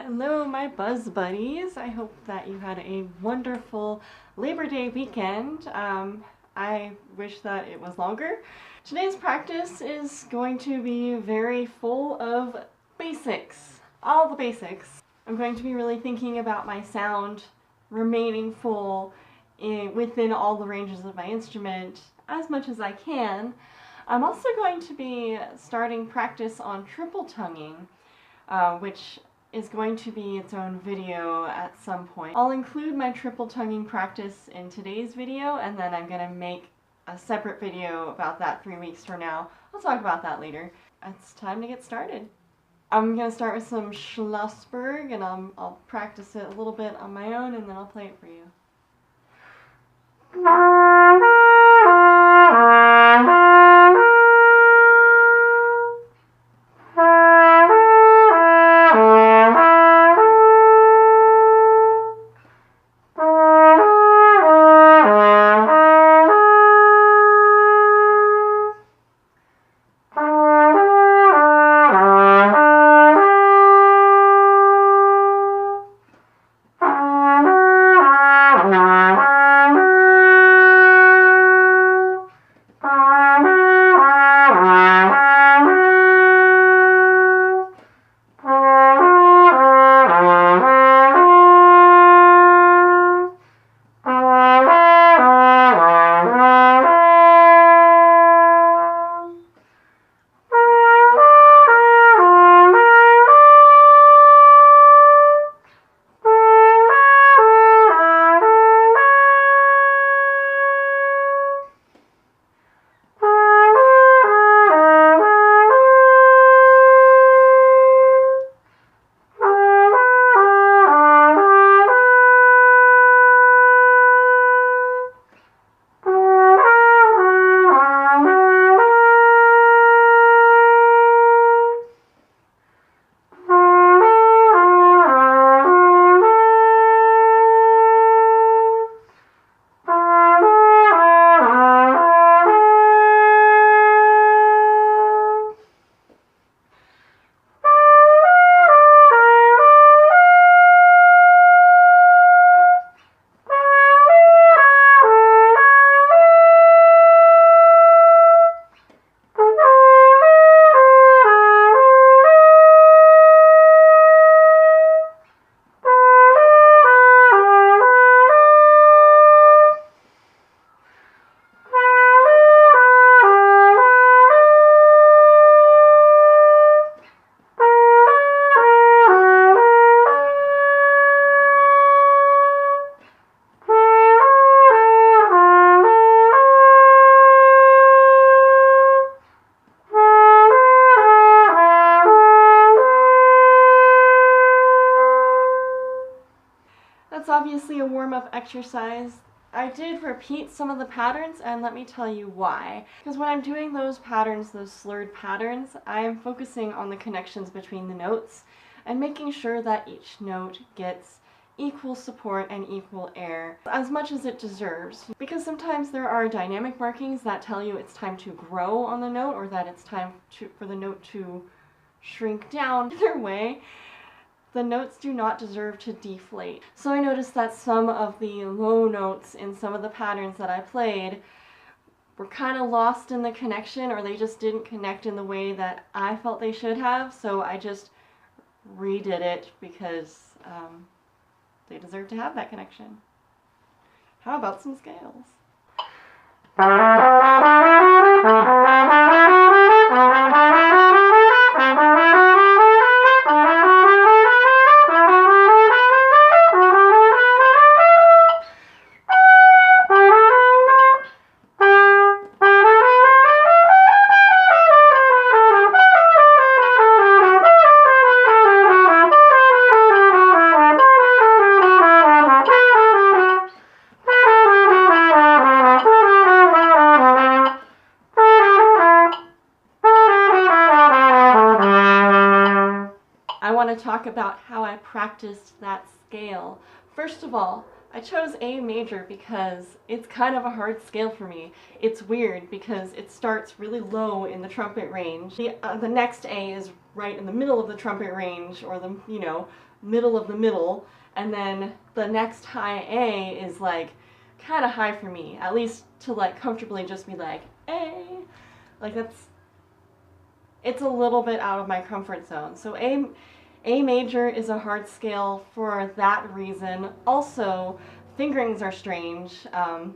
Hello, my buzz buddies. I hope that you had a wonderful Labor Day weekend. I wish that it was longer. Today's practice is going to be very full of basics, all the basics. I'm going to be really thinking about my sound remaining full within all the ranges of my instrument as much as I can. I'm also going to be starting practice on triple tonguing, which is going to be its own video at some point. I'll include my triple tonguing practice in today's video, and then I'm going to make a separate video about that 3 weeks from now. I'll talk about that later. It's time to get started. I'm going to start with some Schlossberg, and I'll practice it a little bit on my own, and then I'll play it for you. That's obviously a warm-up exercise. I did repeat some of the patterns, and let me tell you why. Because when I'm doing those patterns, those slurred patterns, I'm focusing on the connections between the notes and making sure that each note gets equal support and equal air as much as it deserves. Because sometimes there are dynamic markings that tell you it's time to grow on the note, or that it's time for the note to shrink down. Either way, the notes do not deserve to deflate. So I noticed that some of the low notes in some of the patterns that I played were kind of lost in the connection, or they just didn't connect in the way that I felt they should have, so I just redid it because they deserve to have that connection. How about some scales? talk about how I practiced that scale. First of all, I chose A major because it's kind of a hard scale for me. It's weird because it starts really low in the trumpet range. The next A is right in the middle of the trumpet range, or the, you know, middle of the middle, and then the next high A is like kind of high for me, at least to like comfortably just be like A. Like it's a little bit out of my comfort zone. So A major is a hard scale for that reason. Also, fingerings are strange.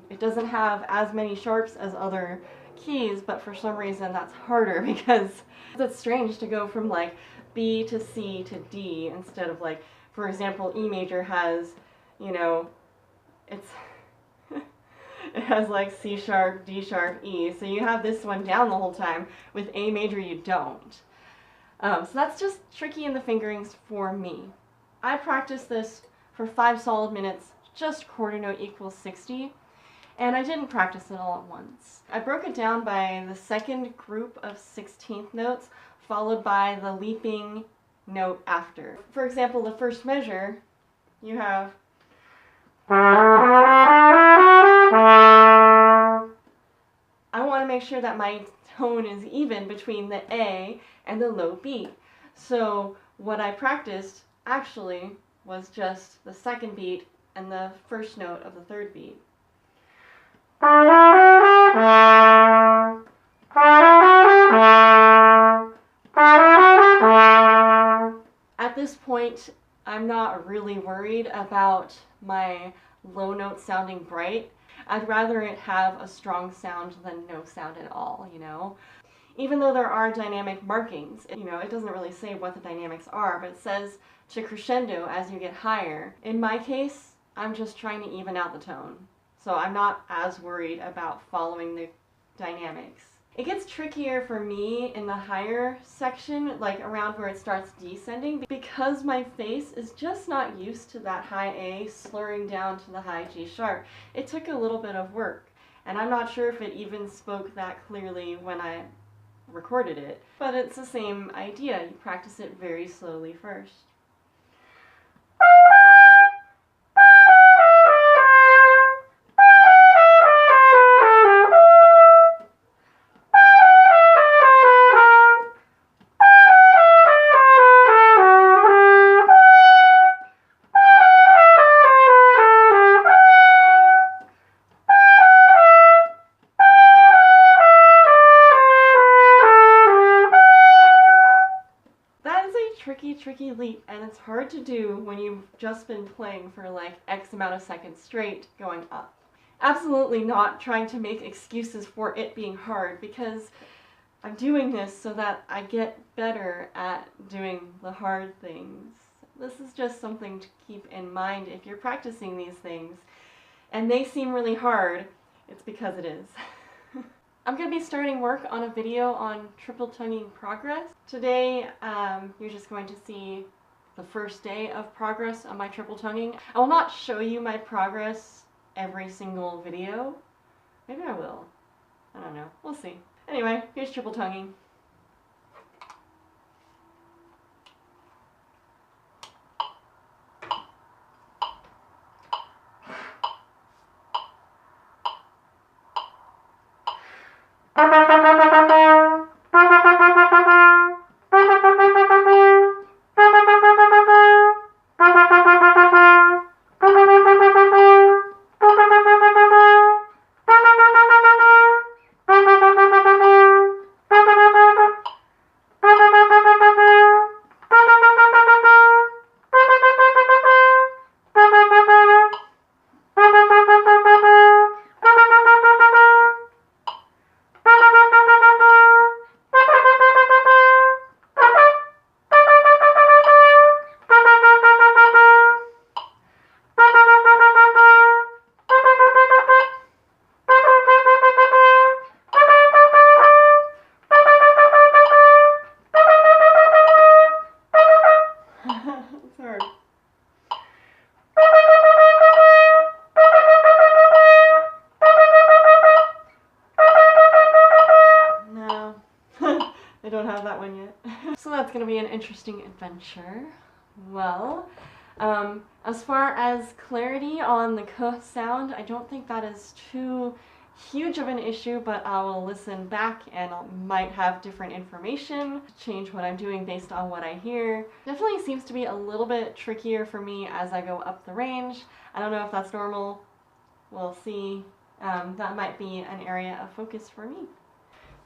It doesn't have as many sharps as other keys, but for some reason that's harder because it's strange to go from like B to C to D instead of like, for example, E major has, you know, it has like C sharp, D sharp, E. So you have this one down the whole time. With A major you don't. So that's just tricky in the fingerings for me. I practiced this for 5 solid minutes, just quarter note equals 60, and I didn't practice it all at once. I broke it down by the second group of 16th notes, followed by the leaping note after. For example, the first measure, you have I want to make sure that my tone is even between the A and the low B. So what I practiced actually was just the second beat and the first note of the third beat. At this point, I'm not really worried about my low note sounding bright. I'd rather it have a strong sound than no sound at all, you know? Even though there are dynamic markings, you know, it doesn't really say what the dynamics are, but it says to crescendo as you get higher. In my case, I'm just trying to even out the tone. So I'm not as worried about following the dynamics. It gets trickier for me in the higher section, like around where it starts descending, because my face is just not used to that high A slurring down to the high G sharp. It took a little bit of work, and I'm not sure if it even spoke that clearly when I recorded it, but it's the same idea. You practice it very slowly first. Tricky leap, and it's hard to do when you've just been playing for like X amount of seconds straight going up. Absolutely not trying to make excuses for it being hard, because I'm doing this so that I get better at doing the hard things. This is just something to keep in mind if you're practicing these things and they seem really hard. It's because it is. I'm going to be starting work on a video on triple tonguing progress. Today, you're just going to see the first day of progress on my triple tonguing. I will not show you my progress every single video. Maybe I will. I don't know. We'll see. Anyway, here's triple tonguing. I don't have that one yet. So that's going to be an interesting adventure. Well, As far as clarity on the k sound, I don't think that is too huge of an issue, but I will listen back and I might have different information, change what I'm doing based on what I hear. Definitely seems to be a little bit trickier for me as I go up the range. I don't know if that's normal. We'll see. That might be an area of focus for me.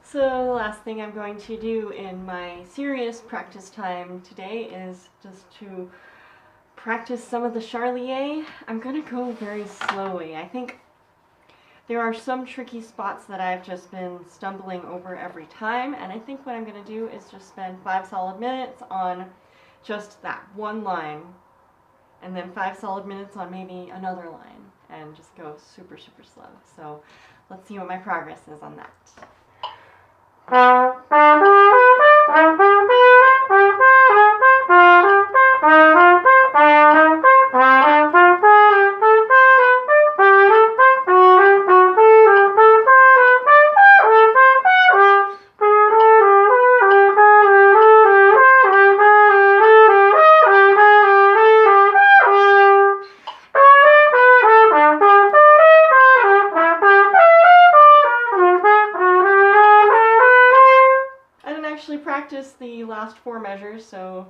So the last thing I'm going to do in my serious practice time today is just to practice some of the Charlier. I'm going to go very slowly. I think there are some tricky spots that I've just been stumbling over every time, and I think what I'm going to do is just spend 5 solid minutes on just that one line, and then 5 solid minutes on maybe another line, and just go super, super slow. So let's see what my progress is on that. Practice the last 4 measures, so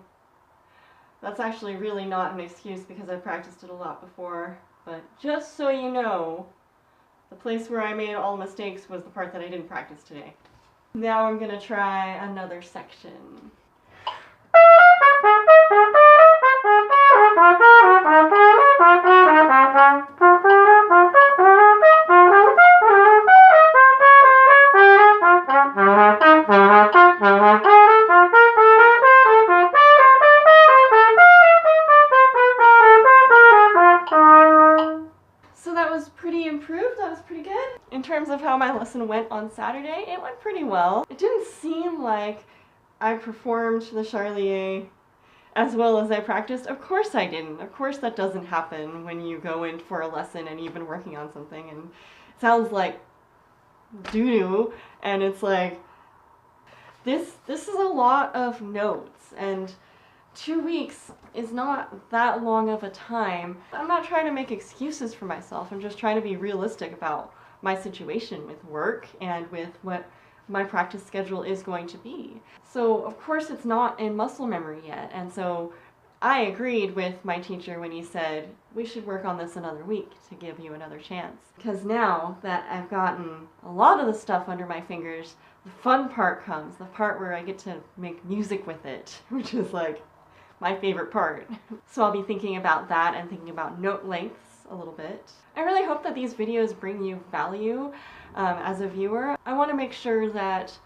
that's actually really not an excuse because I've practiced it a lot before, but just so you know, the place where I made all mistakes was the part that I didn't practice today. Now I'm gonna try another section. In terms of how my lesson went on Saturday, it went pretty well. It didn't seem like I performed the Charlier as well as I practiced. Of course I didn't. Of course that doesn't happen when you go in for a lesson and you've been working on something and it sounds like doo-doo, and it's like, this is a lot of notes, and 2 weeks is not that long of a time. I'm not trying to make excuses for myself. I'm just trying to be realistic about my situation with work and with what my practice schedule is going to be. So of course it's not in muscle memory yet, and so I agreed with my teacher when he said we should work on this another week to give you another chance. Because now that I've gotten a lot of the stuff under my fingers, the fun part comes, the part where I get to make music with it, which is like my favorite part. So I'll be thinking about that and thinking about note lengths a little bit. I really hope that these videos bring you value as a viewer. I want to make sure that,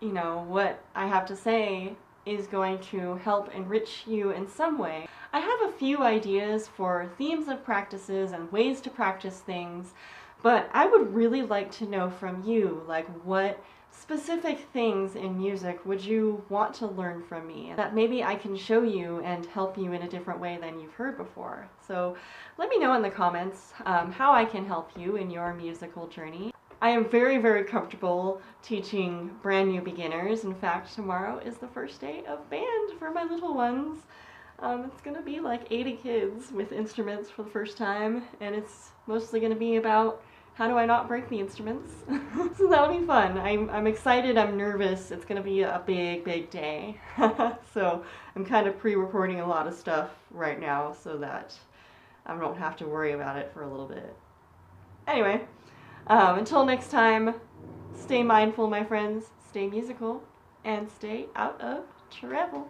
you know, what I have to say is going to help enrich you in some way. I have a few ideas for themes of practices and ways to practice things, but I would really like to know from you, like, what specific things in music would you want to learn from me that maybe I can show you and help you in a different way than you've heard before. So let me know in the comments how I can help you in your musical journey. I am very, very comfortable teaching brand new beginners. In fact, tomorrow is the first day of band for my little ones. It's going to be like 80 kids with instruments for the first time, and it's mostly going to be about how do I not break the instruments? So that'll be fun. I'm excited, I'm nervous. It's going to be a big, big day. So I'm kind of pre-recording a lot of stuff right now so that I don't have to worry about it for a little bit. Anyway, until next time, stay mindful, my friends, stay musical, and stay out of trouble.